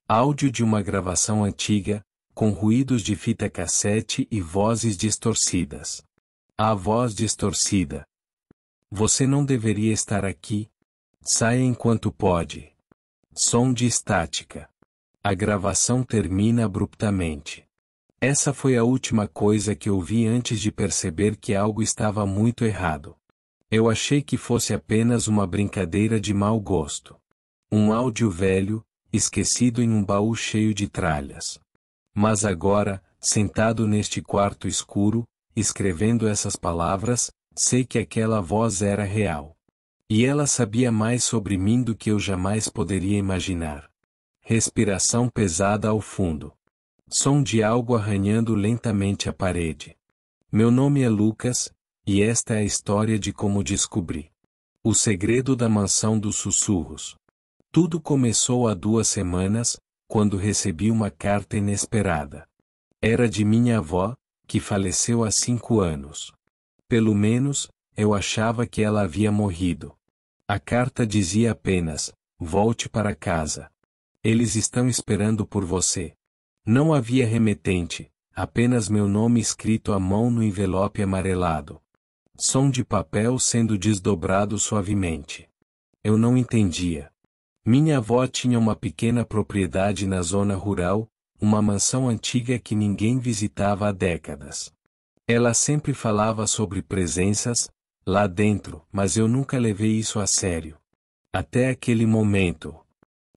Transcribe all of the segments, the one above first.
Áudio de uma gravação antiga, com ruídos de fita cassete e vozes distorcidas. A voz distorcida. Você não deveria estar aqui. Saia enquanto pode. Som de estática. A gravação termina abruptamente. Essa foi a última coisa que ouvi antes de perceber que algo estava muito errado. Eu achei que fosse apenas uma brincadeira de mau gosto. Um áudio velho, esquecido em um baú cheio de tralhas. Mas agora, sentado neste quarto escuro, escrevendo essas palavras, sei que aquela voz era real. E ela sabia mais sobre mim do que eu jamais poderia imaginar. Respiração pesada ao fundo. Som de algo arranhando lentamente a parede. Meu nome é Lucas, e esta é a história de como descobri o segredo da mansão dos sussurros. Tudo começou há 2 semanas, quando recebi uma carta inesperada. Era de minha avó, que faleceu há 5 anos. Pelo menos, eu achava que ela havia morrido. A carta dizia apenas: volte para casa. Eles estão esperando por você. Não havia remetente, apenas meu nome escrito à mão no envelope amarelado. Som de papel sendo desdobrado suavemente. Eu não entendia. Minha avó tinha uma pequena propriedade na zona rural, uma mansão antiga que ninguém visitava há décadas. Ela sempre falava sobre presenças lá dentro, mas eu nunca levei isso a sério. Até aquele momento.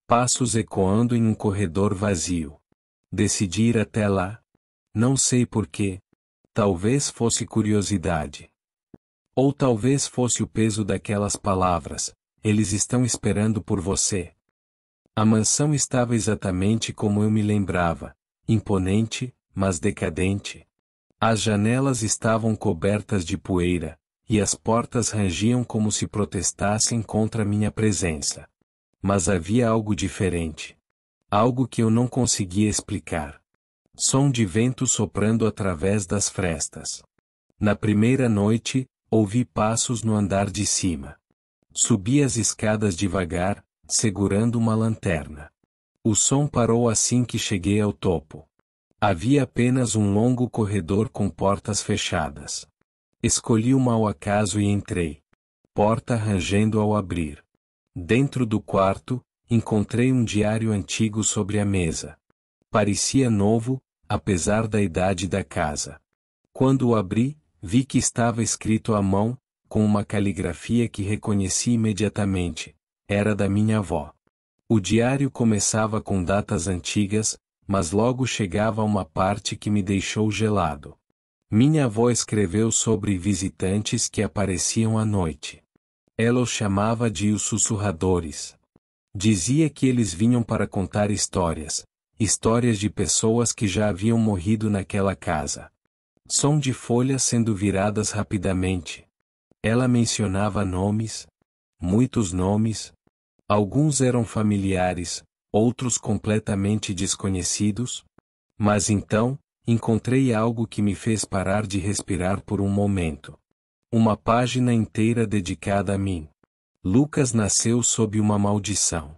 Passos ecoando em um corredor vazio. Decidi ir até lá. Não sei porquê. Talvez fosse curiosidade. Ou talvez fosse o peso daquelas palavras: eles estão esperando por você. A mansão estava exatamente como eu me lembrava, imponente, mas decadente. As janelas estavam cobertas de poeira, e as portas rangiam como se protestassem contra minha presença. Mas havia algo diferente. Algo que eu não conseguia explicar. Som de vento soprando através das frestas. Na primeira noite, ouvi passos no andar de cima. Subi as escadas devagar, segurando uma lanterna. O som parou assim que cheguei ao topo. Havia apenas um longo corredor com portas fechadas. Escolhi uma ao acaso e entrei. Porta rangendo ao abrir. Dentro do quarto, encontrei um diário antigo sobre a mesa. Parecia novo, apesar da idade da casa. Quando o abri, vi que estava escrito à mão, com uma caligrafia que reconheci imediatamente. Era da minha avó. O diário começava com datas antigas, mas logo chegava a uma parte que me deixou gelado. Minha avó escreveu sobre visitantes que apareciam à noite. Ela os chamava de os sussurradores. Dizia que eles vinham para contar histórias de pessoas que já haviam morrido naquela casa. Som de folhas sendo viradas rapidamente. Ela mencionava nomes, muitos nomes. Alguns eram familiares, outros completamente desconhecidos. Mas então, encontrei algo que me fez parar de respirar por um momento. Uma página inteira dedicada a mim. Lucas nasceu sob uma maldição.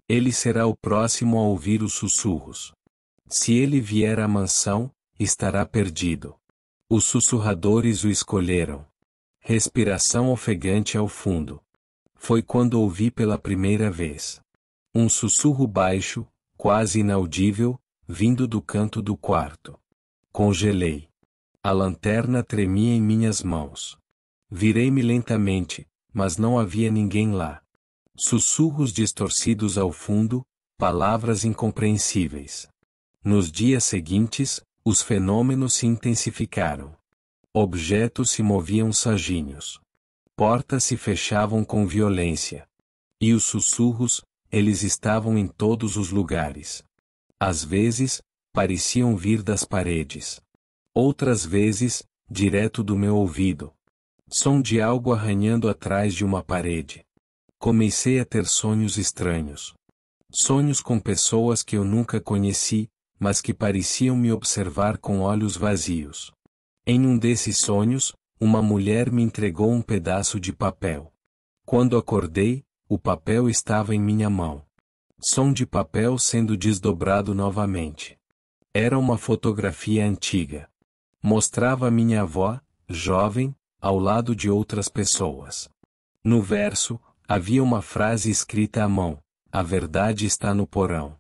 Ele será o próximo a ouvir os sussurros. Se ele vier à mansão, estará perdido. Os sussurradores o escolheram. Respiração ofegante ao fundo. Foi quando ouvi pela primeira vez. Um sussurro baixo, quase inaudível, vindo do canto do quarto. Congelei. A lanterna tremia em minhas mãos. Virei-me lentamente, mas não havia ninguém lá. Sussurros distorcidos ao fundo, palavras incompreensíveis. Nos dias seguintes, os fenômenos se intensificaram. Objetos se moviam sozinhos. Portas se fechavam com violência. E os sussurros, eles estavam em todos os lugares. Às vezes, pareciam vir das paredes. Outras vezes, direto do meu ouvido. Som de algo arranhando atrás de uma parede. Comecei a ter sonhos estranhos. Sonhos com pessoas que eu nunca conheci, mas que pareciam me observar com olhos vazios. Em um desses sonhos, uma mulher me entregou um pedaço de papel. Quando acordei, o papel estava em minha mão. Som de papel sendo desdobrado novamente. Era uma fotografia antiga. Mostrava minha avó, jovem, ao lado de outras pessoas. No verso, havia uma frase escrita à mão: "A verdade está no porão."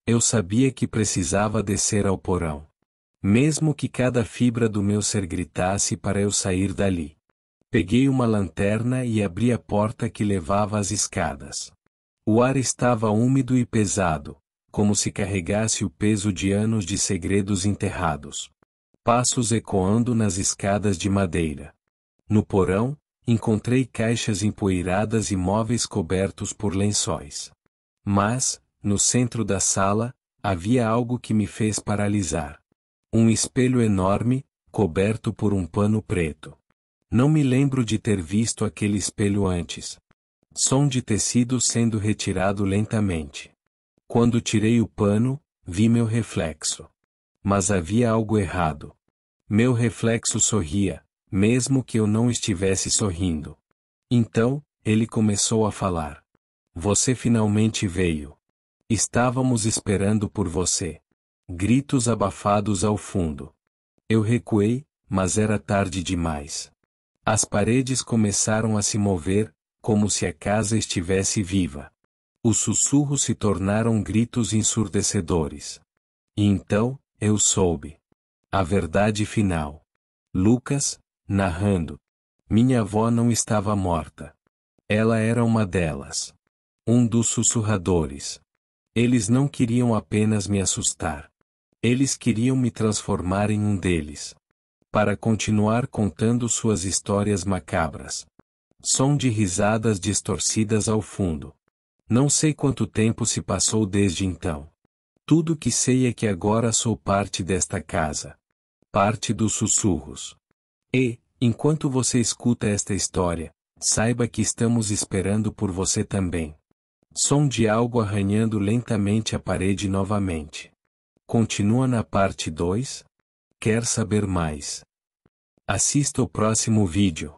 Eu sabia que precisava descer ao porão. Mesmo que cada fibra do meu ser gritasse para eu sair dali. Peguei uma lanterna e abri a porta que levava às escadas. O ar estava úmido e pesado, como se carregasse o peso de anos de segredos enterrados. Passos ecoando nas escadas de madeira. No porão, encontrei caixas empoeiradas e móveis cobertos por lençóis. Mas, no centro da sala, havia algo que me fez paralisar. Um espelho enorme, coberto por um pano preto. Não me lembro de ter visto aquele espelho antes. Som de tecido sendo retirado lentamente. Quando tirei o pano, vi meu reflexo. Mas havia algo errado. Meu reflexo sorria, mesmo que eu não estivesse sorrindo. Então, ele começou a falar. Você finalmente veio. Estávamos esperando por você. Gritos abafados ao fundo. Eu recuei, mas era tarde demais. As paredes começaram a se mover, como se a casa estivesse viva. Os sussurros se tornaram gritos ensurdecedores. E então, eu soube. A verdade final. Lucas, narrando. Minha avó não estava morta. Ela era uma delas. Um dos sussurradores. Eles não queriam apenas me assustar. Eles queriam me transformar em um deles. Para continuar contando suas histórias macabras. Som de risadas distorcidas ao fundo. Não sei quanto tempo se passou desde então. Tudo que sei é que agora sou parte desta casa. Parte dos sussurros. E, enquanto você escuta esta história, saiba que estamos esperando por você também. Som de algo arranhando lentamente a parede novamente. Continua na parte 2? Quer saber mais? Assista o próximo vídeo.